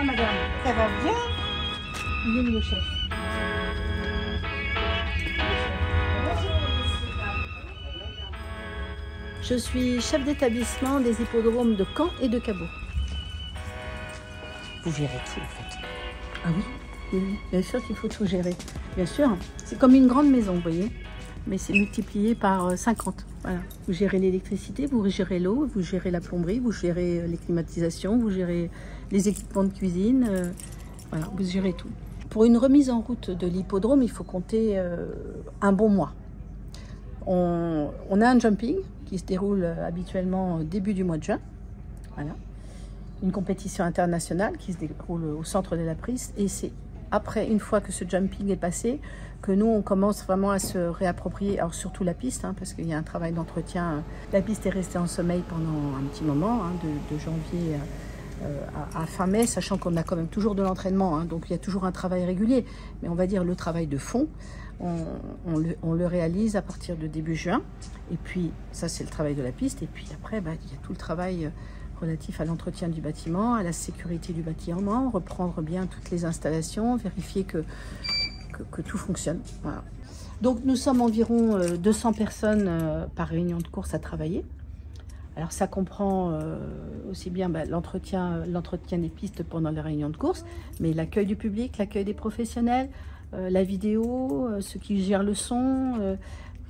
va, madame? Ça va bien? Il est le chef. Je suis chef d'établissement des hippodromes de Caen et de Cabourg. Vous gérez tout en fait. Ah oui, oui, bien sûr qu'il faut tout gérer. Bien sûr, c'est comme une grande maison, vous voyez, mais c'est multiplié par 50. Voilà. Vous gérez l'électricité, vous gérez l'eau, vous gérez la plomberie, vous gérez les climatisations, vous gérez les équipements de cuisine, voilà, vous gérez tout. Pour une remise en route de l'hippodrome, il faut compter un bon mois. On a un jumping qui se déroule habituellement au début du mois de juin. Voilà. Une compétition internationale qui se déroule au centre de la prise. Et c'est après, une fois que ce jumping est passé, que nous, on commence vraiment à se réapproprier, alors surtout la piste, hein, parce qu'il y a un travail d'entretien. La piste est restée en sommeil pendant un petit moment, hein, de janvier à fin mai, sachant qu'on a quand même toujours de l'entraînement, hein, donc il y a toujours un travail régulier. Mais on va dire le travail de fond, on le réalise à partir de début juin. Et puis, ça, c'est le travail de la piste. Et puis après, il y a tout le travail relatif à l'entretien du bâtiment, à la sécurité du bâtiment, reprendre bien toutes les installations, vérifier que tout fonctionne. Voilà. Donc nous sommes environ 200 personnes par réunion de course à travailler. Alors ça comprend aussi bien l'entretien des pistes pendant les réunions de course, mais l'accueil du public, l'accueil des professionnels, la vidéo, ceux qui gèrent le son,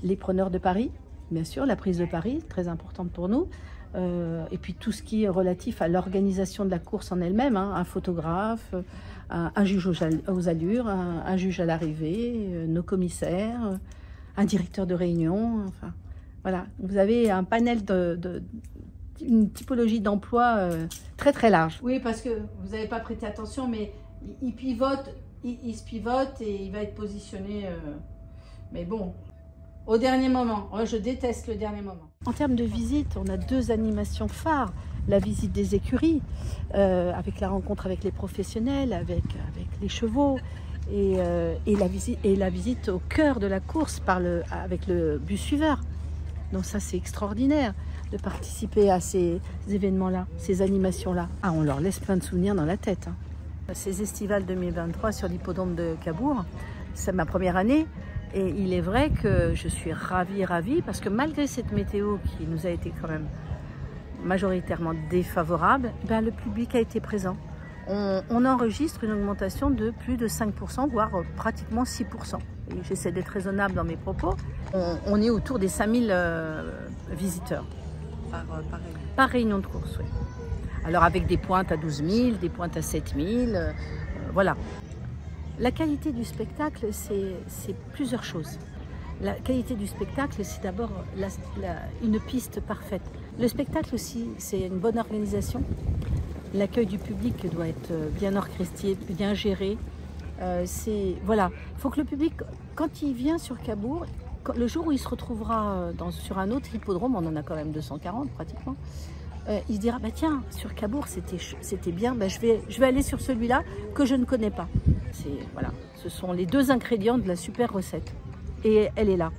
les preneurs de paris, bien sûr, la prise de paris, très importante pour nous. Et puis tout ce qui est relatif à l'organisation de la course en elle-même, hein, un photographe, un juge aux allures, un juge à l'arrivée, nos commissaires, un directeur de réunion, enfin voilà. Vous avez un panel une typologie d'emploi très très large. Oui, parce que vous n'avez pas prêté attention, mais il pivote, il se pivote et il va être positionné, mais bon, au dernier moment. Oh, je déteste le dernier moment. En termes de visite, on a 2 animations phares. La visite des écuries, avec la rencontre avec les professionnels, avec les chevaux, et la visite au cœur de la course avec le bus suiveur. Donc ça, c'est extraordinaire de participer à ces événements-là, ces animations-là. Ah, on leur laisse plein de souvenirs dans la tête. Hein. Ces estivales 2023 sur l'hippodrome de Cabourg, c'est ma première année. Et il est vrai que je suis ravie, parce que malgré cette météo qui nous a été quand même majoritairement défavorable, le public a été présent. On enregistre une augmentation de plus de 5%, voire pratiquement 6%. Et j'essaie d'être raisonnable dans mes propos. On est autour des 5000 visiteurs par réunion de course. Oui. Alors avec des pointes à 12 000, des pointes à 7 000, voilà. La qualité du spectacle, c'est plusieurs choses. La qualité du spectacle, c'est d'abord une piste parfaite. Le spectacle aussi, c'est une bonne organisation. L'accueil du public doit être bien orchestré, bien géré. Voilà. Il faut que le public, quand il vient sur Cabourg, le jour où il se retrouvera sur un autre hippodrome, on en a quand même 240 pratiquement, il se dira, tiens, sur Cabourg, c'était bien, je vais aller sur celui-là que je ne connais pas. Voilà. Ce sont les 2 ingrédients de la super recette. Et elle est là.